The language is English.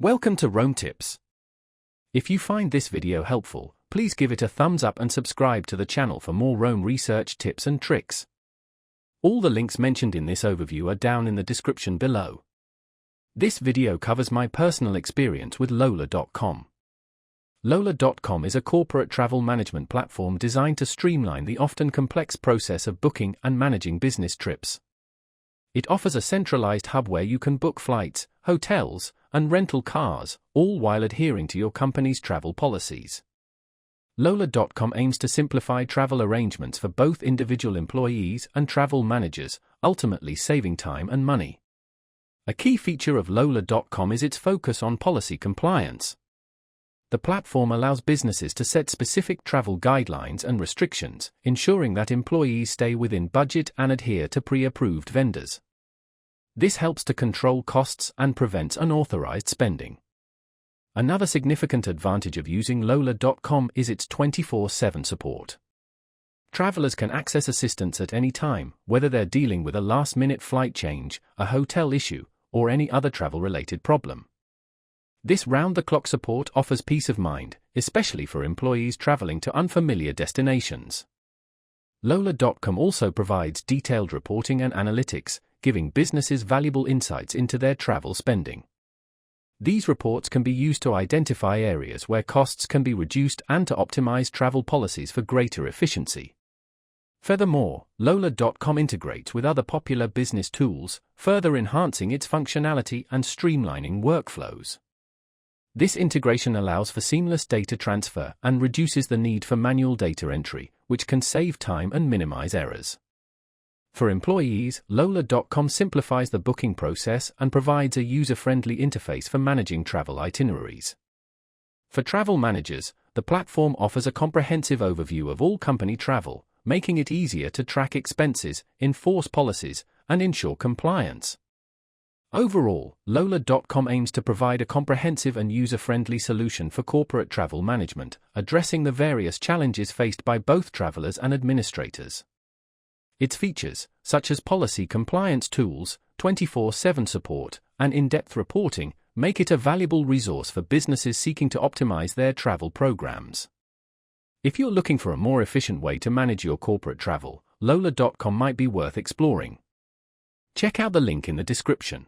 Welcome to Rome Tips. If you find this video helpful, please give it a thumbs up and subscribe to the channel for more Rome research tips and tricks. All the links mentioned in this overview are down in the description below. This video covers my personal experience with Lola.com. Lola.com is a corporate travel management platform designed to streamline the often complex process of booking and managing business trips. It offers a centralized hub where you can book flights, hotels, and rental cars, all while adhering to your company's travel policies. Lola.com aims to simplify travel arrangements for both individual employees and travel managers, ultimately saving time and money. A key feature of Lola.com is its focus on policy compliance. The platform allows businesses to set specific travel guidelines and restrictions, ensuring that employees stay within budget and adhere to pre-approved vendors. This helps to control costs and prevents unauthorized spending. Another significant advantage of using Lola.com is its 24/7 support. Travelers can access assistance at any time, whether they're dealing with a last-minute flight change, a hotel issue, or any other travel-related problem. This round-the-clock support offers peace of mind, especially for employees traveling to unfamiliar destinations. Lola.com also provides detailed reporting and analytics, giving businesses valuable insights into their travel spending. These reports can be used to identify areas where costs can be reduced and to optimize travel policies for greater efficiency. Furthermore, Lola.com integrates with other popular business tools, further enhancing its functionality and streamlining workflows. This integration allows for seamless data transfer and reduces the need for manual data entry, which can save time and minimize errors. For employees, Lola.com simplifies the booking process and provides a user-friendly interface for managing travel itineraries. For travel managers, the platform offers a comprehensive overview of all company travel, making it easier to track expenses, enforce policies, and ensure compliance. Overall, Lola.com aims to provide a comprehensive and user-friendly solution for corporate travel management, addressing the various challenges faced by both travelers and administrators. Its features, such as policy compliance tools, 24/7 support, and in-depth reporting, make it a valuable resource for businesses seeking to optimize their travel programs. If you're looking for a more efficient way to manage your corporate travel, Lola.com might be worth exploring. Check out the link in the description.